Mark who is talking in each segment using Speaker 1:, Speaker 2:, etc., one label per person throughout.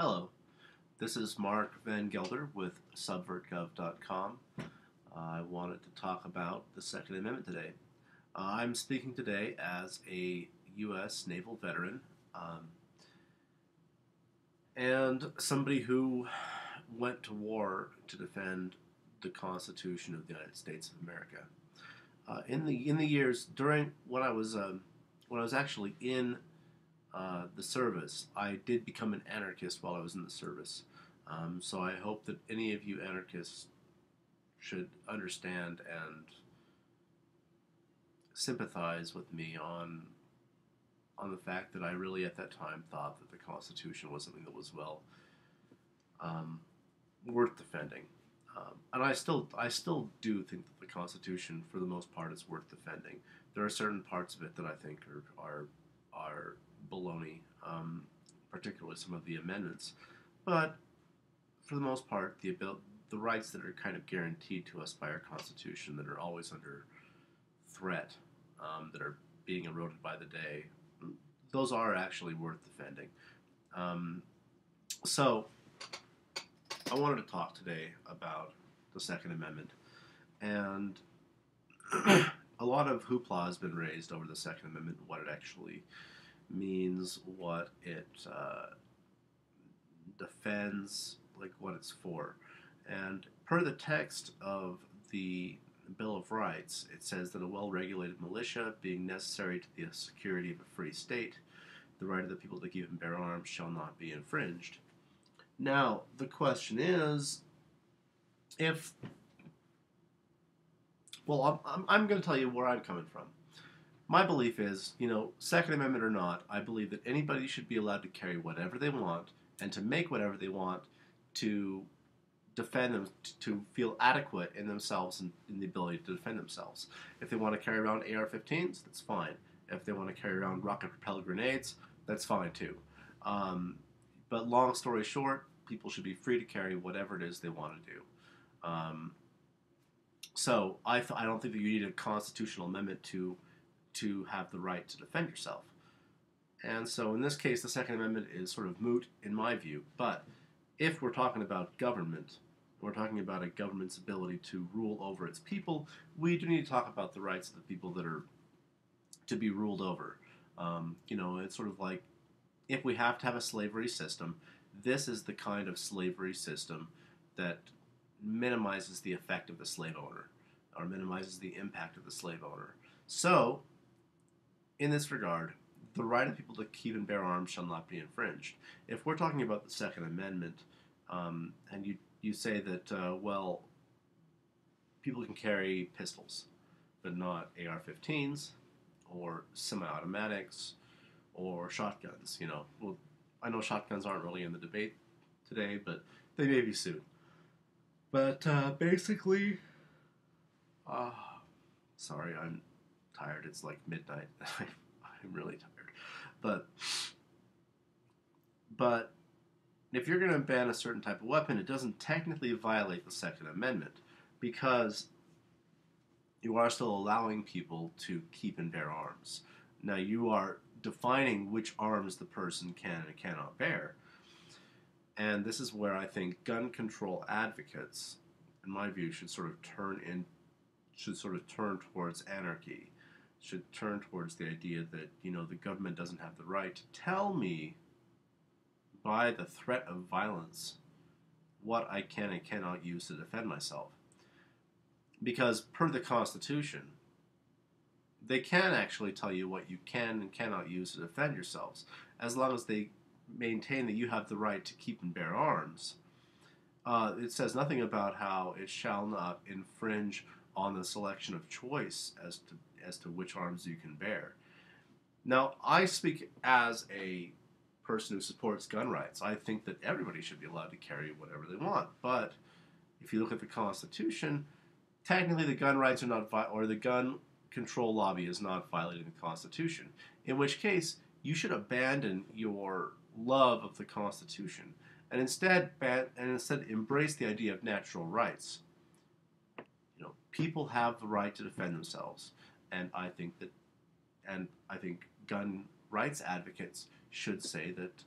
Speaker 1: Hello, this is Mark Van Gelder with subvertgov.com. I wanted to talk about the Second Amendment today. I'm speaking today as a U.S. naval veteran and somebody who went to war to defend the Constitution of the United States of America. In the years during when I was actually in the service, I did become an anarchist while I was in the service. So I hope that any of you anarchists should understand and sympathize with me on the fact that I really at that time thought that the Constitution was something that was um, worth defending. And I still do think that the Constitution, for the most part, is worth defending. There are certain parts of it that I think are baloney, particularly some of the amendments. But for the most part, the rights that are kind of guaranteed to us by our Constitution, that are always under threat, that are being eroded by the day, those are actually worth defending. Um, so I wanted to talk today about the Second Amendment, and a lot of hoopla has been raised over the Second Amendment, what it actually means, what it defends, like what it's for. And per the text of the Bill of Rights, it says that a well-regulated militia, being necessary to the security of a free state, the right of the people to keep and bear arms shall not be infringed. Now, the question is, if, well, I'm going to tell you where I'm coming from. My belief is, Second Amendment or not, I believe that anybody should be allowed to carry whatever they want and to make whatever they want to defend them, to feel adequate in themselves and in the ability to defend themselves. If they want to carry around AR-15s, that's fine. If they want to carry around rocket-propelled grenades, that's fine too. But long story short, people should be free to carry whatever it is they want to do. So I don't think that you need a constitutional amendment to have the right to defend yourself. And so in this case, the Second Amendment is sort of moot in my view. But if we're talking about government, we're talking about a government's ability to rule over its people, we do need to talk about the rights of the people that are to be ruled over. It's sort of like, if we have to have a slavery system, this is the kind of slavery system that minimizes the effect of the slave owner, or minimizes the impact of the slave owner. So, in this regard, the right of people to keep and bear arms shall not be infringed. If we're talking about the Second Amendment, and you say that, well, people can carry pistols, but not AR-15s, or semi-automatics, or shotguns, Well, I know shotguns aren't really in the debate today, but they may be soon. But basically, sorry, I'm tired. It's like midnight. I'm really tired. But if you're going to ban a certain type of weapon, it doesn't technically violate the Second Amendment, because you are still allowing people to keep and bear arms. Now, you are defining which arms the person can and cannot bear. And this is where I think gun control advocates, in my view, should sort of turn towards anarchy, should turn towards the idea that, the government doesn't have the right to tell me by the threat of violence what I can and cannot use to defend myself. Because per the Constitution, they can actually tell you what you can and cannot use to defend yourselves, as long as they maintain that you have the right to keep and bear arms. It says nothing about how it shall not infringe on the selection of choice as to which arms you can bear. Now, I speak as a person who supports gun rights. I think that everybody should be allowed to carry whatever they want. But if you look at the Constitution, technically the gun rights are not, or the gun control lobby is not violating the Constitution. In which case, you should abandon your love of the Constitution and instead embrace the idea of natural rights. People have the right to defend themselves, and I think gun rights advocates should say that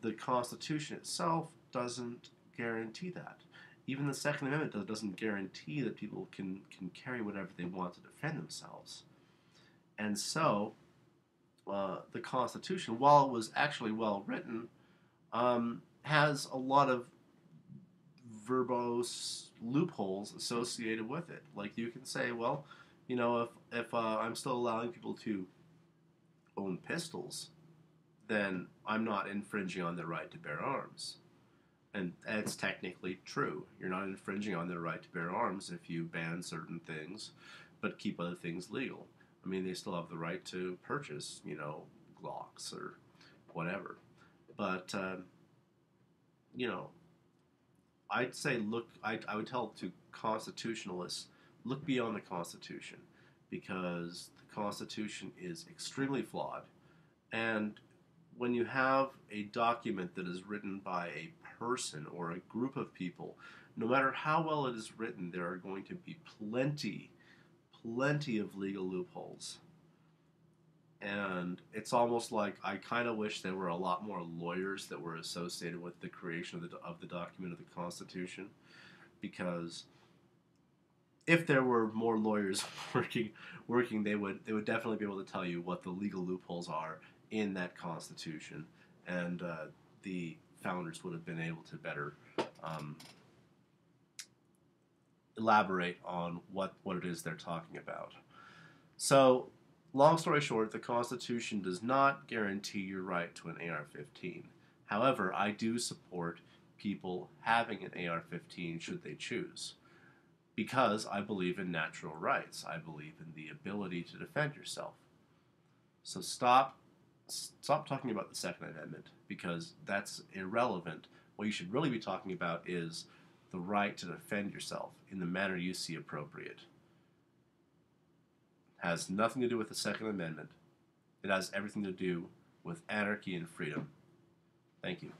Speaker 1: the Constitution itself doesn't guarantee that. Even the Second Amendment doesn't guarantee that people can carry whatever they want to defend themselves. And so, the Constitution, while it was actually well written, has a lot of verbose loopholes associated with it. Like you can say, well, if I'm still allowing people to own pistols, then I'm not infringing on their right to bear arms. And that's technically true. You're not infringing on their right to bear arms if you ban certain things, but keep other things legal. I mean, they still have the right to purchase, Glocks or whatever. But, you know, I'd say I would tell to constitutionalists, look beyond the Constitution, because the Constitution is extremely flawed. And when you have a document that is written by a person or a group of people, no matter how well it is written, there are going to be plenty of legal loopholes. And it's almost like I kind of wish there were a lot more lawyers that were associated with the creation of the document of the Constitution, because if there were more lawyers working, they would definitely be able to tell you what the legal loopholes are in that Constitution, and the founders would have been able to better elaborate on what it is they're talking about. So, long story short, the Constitution does not guarantee your right to an AR-15. However, I do support people having an AR-15 should they choose, because I believe in natural rights. I believe in the ability to defend yourself. So stop talking about the Second Amendment, because that's irrelevant. What you should really be talking about is the right to defend yourself in the manner you see appropriate. It has nothing to do with the Second Amendment. It has everything to do with anarchy and freedom. Thank you.